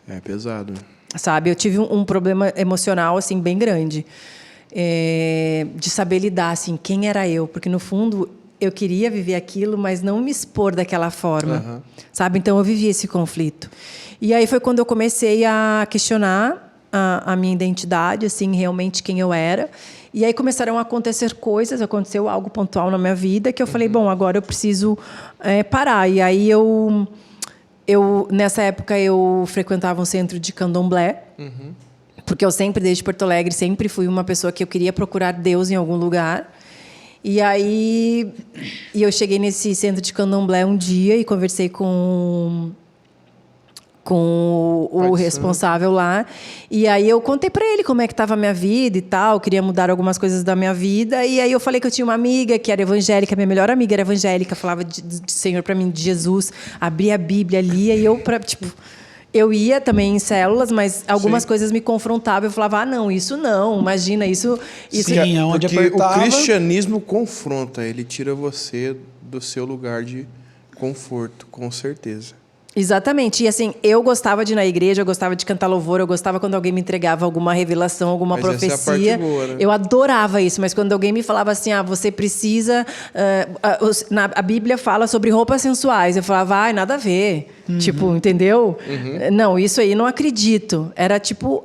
É pesado. Sabe? Eu tive um problema emocional, assim, bem grande. De saber lidar, assim, quem era eu. Porque, no fundo, eu queria viver aquilo, mas não me expor daquela forma. Sabe? Então, eu vivi esse conflito. E aí foi quando eu comecei a questionar a minha identidade, assim, realmente quem eu era. E aí começaram a acontecer coisas, aconteceu algo pontual na minha vida, que eu falei, bom, agora eu preciso parar. E aí nessa época, eu frequentava um centro de candomblé, porque eu sempre, desde Porto Alegre, sempre fui uma pessoa que eu queria procurar Deus em algum lugar. E aí eu cheguei nesse centro de candomblé um dia e conversei com o responsável lá. E aí eu contei para ele como é que estava a minha vida e tal, queria mudar algumas coisas da minha vida. E aí eu falei que eu tinha uma amiga que era evangélica, minha melhor amiga era evangélica, falava de Senhor para mim, de Jesus, abria a Bíblia, lia, e eu ia também em células, mas algumas coisas me confrontavam. Eu falava, não, isso não, imagina, isso... Sim, onde porque apertava... o cristianismo confronta, ele tira você do seu lugar de conforto, com certeza. Exatamente. E assim, eu gostava de ir na igreja, eu gostava de cantar louvor, eu gostava quando alguém me entregava alguma revelação, alguma profecia. Essa é a parte boa, né? Eu adorava isso, mas quando alguém me falava assim, você precisa... a Bíblia fala sobre roupas sensuais. Eu falava, nada a ver. Tipo, entendeu? Não, isso aí não acredito. Era tipo...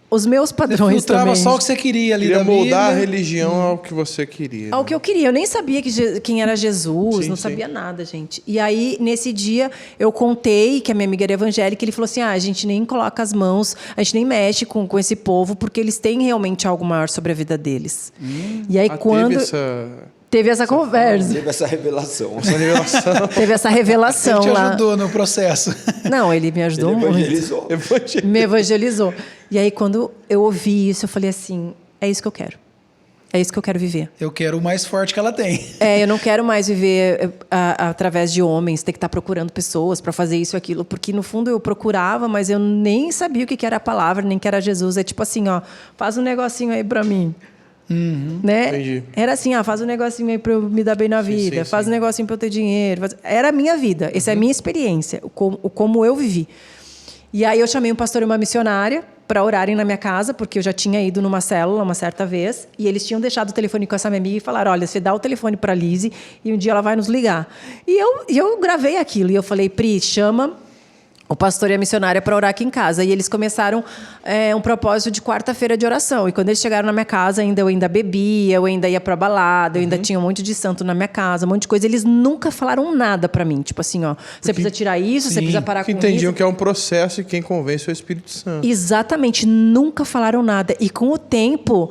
os meus padrões você filtrava também. só o que você queria ali da moldar Bíblia. a religião ao que você queria. Ao que eu queria. Eu nem sabia quem era Jesus, não Sim. sabia nada, gente. E aí, nesse dia, eu contei que a minha amiga era evangélica, e ele falou assim, a gente nem coloca as mãos, a gente nem mexe com esse povo, porque eles têm realmente algo maior sobre a vida deles. E aí, quando... Teve essa conversa. Teve essa revelação. Teve essa revelação Ele te lá. ajudou no processo. Não, ele me ajudou muito. Me evangelizou. E aí, quando eu ouvi isso, eu falei assim, é isso que eu quero. É isso que eu quero viver. Eu quero o mais forte que ela tem. Eu não quero mais viver através de homens, ter que estar procurando pessoas para fazer isso e aquilo. Porque, no fundo, eu procurava, mas eu nem sabia o que era a palavra, nem que era Jesus. É tipo assim, faz um negocinho aí para mim. Né? Entendi. Era assim, faz um negocinho aí para eu me dar bem na vida, faz um negocinho para eu ter dinheiro. Era a minha vida, essa é a minha experiência, como eu vivi. E aí eu chamei um pastor e uma missionária para orarem na minha casa, porque eu já tinha ido numa célula uma certa vez, e eles tinham deixado o telefone com essa minha amiga e falaram, olha, você dá o telefone para a Lise e um dia ela vai nos ligar. E eu gravei aquilo, e eu falei, Pri, chama o pastor e a missionária para orar aqui em casa. E eles começaram um propósito de quarta-feira de oração. E quando eles chegaram na minha casa, eu ainda bebia, eu ainda ia para balada, eu ainda tinha um monte de santo na minha casa, um monte de coisa. Eles nunca falaram nada para mim. Tipo assim, você precisa tirar isso, você precisa parar com isso. Entendiam que é um processo e quem convence é o Espírito Santo. Exatamente, nunca falaram nada. E com o tempo,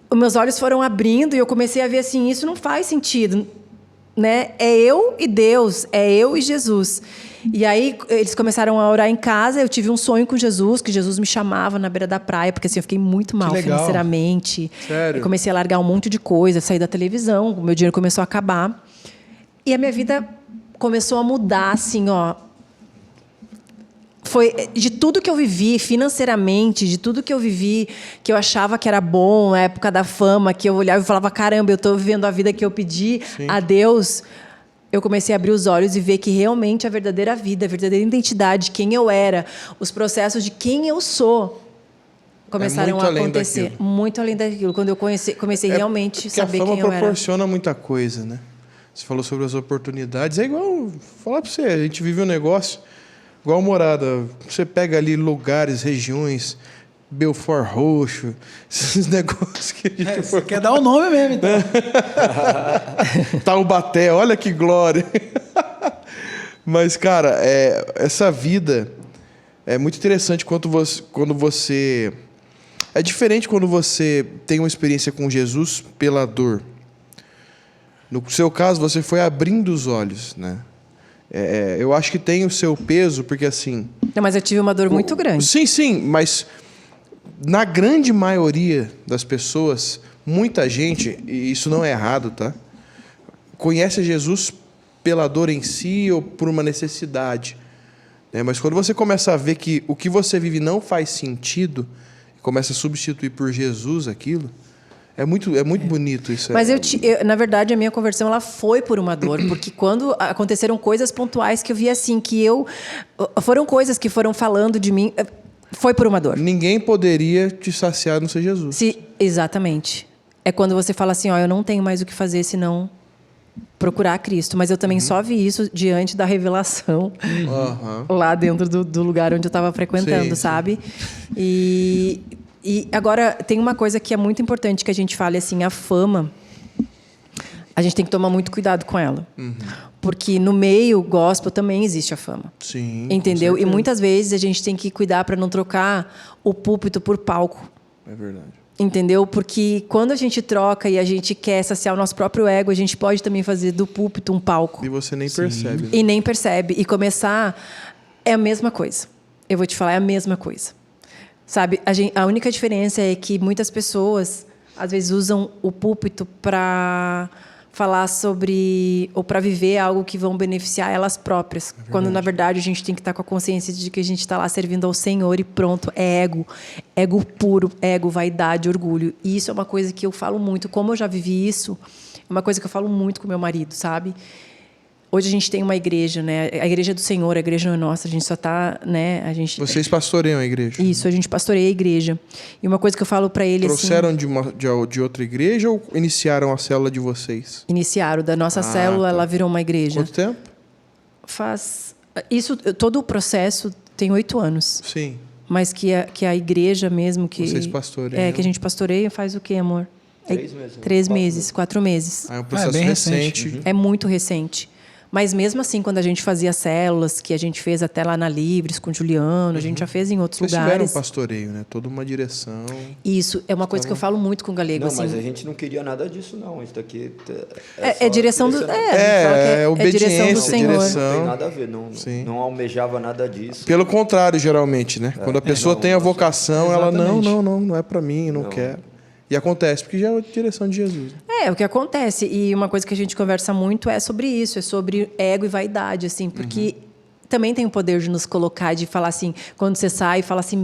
os meus olhos foram abrindo e eu comecei a ver assim, isso não faz sentido. Né? É eu e Deus, é eu e Jesus. E aí eles começaram a orar em casa. Eu tive um sonho com Jesus, que Jesus me chamava na beira da praia, porque assim, eu fiquei muito mal financeiramente. Sério? Eu comecei a largar um monte de coisa, sair da televisão, o meu dinheiro começou a acabar. E a minha vida começou a mudar, assim, Foi de tudo que eu vivi financeiramente, de tudo que eu vivi, que eu achava que era bom, na época da fama, que eu olhava e falava, caramba, eu estou vivendo a vida que eu pedi a Deus. Eu comecei a abrir os olhos e ver que realmente a verdadeira vida, a verdadeira identidade, quem eu era, os processos de quem eu sou, começaram a acontecer. Muito além daquilo. Quando eu comecei realmente a saber quem eu era. Porque a fama proporciona muita coisa, né? Você falou sobre as oportunidades. É igual, falar para você, a gente vive um negócio igual Morada. Você pega ali lugares, regiões, Belfort Roxo, esses negócios que a gente... Você quer dar o nome mesmo, então. Taubaté, olha que glória. Mas, cara, essa vida é muito interessante quando você... É diferente quando você tem uma experiência com Jesus pela dor. No seu caso, você foi abrindo os olhos, né? Eu acho que tem o seu peso, porque assim... Não, mas eu tive uma dor muito grande. Sim, mas na grande maioria das pessoas, muita gente, e isso não é errado, tá? Conhece Jesus pela dor em si ou por uma necessidade. Né? Mas quando você começa a ver que o que você vive não faz sentido, começa a substituir por Jesus aquilo, É muito bonito isso. Mas na verdade, a minha conversão ela foi por uma dor, porque quando aconteceram coisas pontuais que eu vi assim, foram coisas que foram falando de mim, foi por uma dor. Ninguém poderia te saciar no ser Jesus. Exatamente. É quando você fala assim, ó, eu não tenho mais o que fazer senão procurar Cristo. Mas eu também só vi isso diante da revelação lá dentro do lugar onde eu estava frequentando, sabe? E agora, tem uma coisa que é muito importante que a gente fale, assim, a fama, a gente tem que tomar muito cuidado com ela. Porque no meio gospel também existe a fama. Sim. Entendeu? E muitas vezes a gente tem que cuidar para não trocar o púlpito por palco. É verdade. Entendeu? Porque quando a gente troca e a gente quer saciar o nosso próprio ego, a gente pode também fazer do púlpito um palco. E você nem percebe. Né? E nem percebe. E começar é a mesma coisa. Eu vou te falar, é a mesma coisa. Sabe? A única diferença é que muitas pessoas, às vezes, usam o púlpito para falar sobre ou para viver algo que vão beneficiar elas próprias, quando na verdade a gente tem que estar com a consciência de que a gente está lá servindo ao Senhor e pronto, é ego puro, ego, vaidade, orgulho. E isso é uma coisa que eu falo muito, como eu já vivi isso, é uma coisa que eu falo muito com meu marido, sabe? Hoje a gente tem uma igreja, né? A igreja é do Senhor, a igreja não é nossa, a gente só está, né? Vocês pastoreiam a igreja? Isso, a gente pastoreia a igreja. E uma coisa que eu falo para ele Trouxeram assim, de outra igreja ou iniciaram a célula de vocês? Iniciaram, da nossa célula, ela virou uma igreja. Quanto tempo? Todo o processo tem 8 anos. Sim. Mas que a igreja mesmo que... Vocês pastoreiam. que a gente pastoreia faz o quê, amor? 3 meses. 3 meses, 4 meses. É um processo bem recente. É muito recente. Mas mesmo assim, quando a gente fazia células, que a gente fez até lá na Livres, com o Juliano, a gente já fez em outros Vocês lugares. tiveram um pastoreio, né? Toda uma direção. Isso, é uma coisa que eu falo muito com o Galego. Não, assim. mas a gente não queria nada disso, não. Isso daqui É direção do... obediência, direção do Senhor. direção. Não tem nada a ver, não almejava nada disso. Pelo contrário, geralmente, né? Quando a pessoa tem a vocação, ela não é pra mim, não quero. E acontece, porque já é a direção de Jesus. É o que acontece. E uma coisa que a gente conversa muito é sobre isso, é sobre ego e vaidade, assim, porque também tem o poder de nos colocar, de falar assim, quando você sai e fala assim,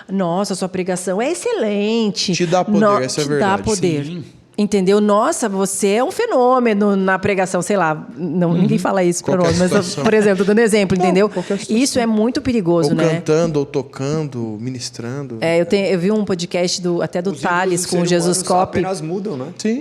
nossa, sua pregação é excelente. Te dá poder, essa é a verdade. Te dá poder. Sim. Entendeu? Nossa, você é um fenômeno na pregação, sei lá. Não, ninguém fala isso para nós, mas, por exemplo, dando exemplo, entendeu? Isso é muito perigoso, ou né? Cantando, ou tocando, ministrando. Eu vi um podcast até do Thales com o Jesus Cop. Apenas mudam, né? Sim.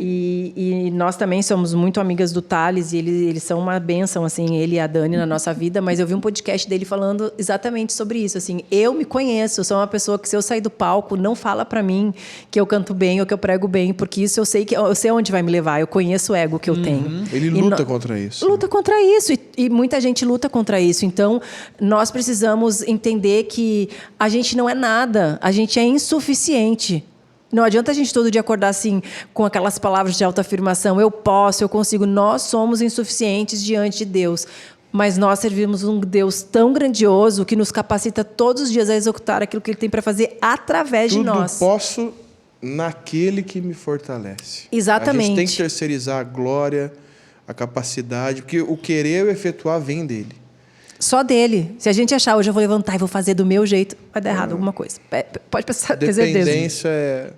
E nós também somos muito amigas do Thales, e eles são uma bênção, assim, ele e a Dani na nossa vida, mas eu vi um podcast dele falando exatamente sobre isso, assim, eu me conheço, eu sou uma pessoa que se eu sair do palco, não fala pra mim que eu canto bem ou que eu prego bem, porque isso eu sei onde vai me levar, eu conheço o ego que eu tenho. Ele luta contra isso. Luta contra isso, e muita gente luta contra isso, então nós precisamos entender que a gente não é nada, a gente é insuficiente. Não adianta a gente todo dia acordar assim, com aquelas palavras de autoafirmação, eu posso, eu consigo. Nós somos insuficientes diante de Deus. Mas nós servimos um Deus tão grandioso que nos capacita todos os dias a executar aquilo que Ele tem para fazer através de nós. Tudo posso naquele que me fortalece. Exatamente. A gente tem que terceirizar a glória, a capacidade, porque o querer e o efetuar vem dele. Só dele. Se a gente achar, hoje eu vou levantar e vou fazer do meu jeito, vai dar errado alguma coisa. Pode pensar, ter certeza. Dependência é...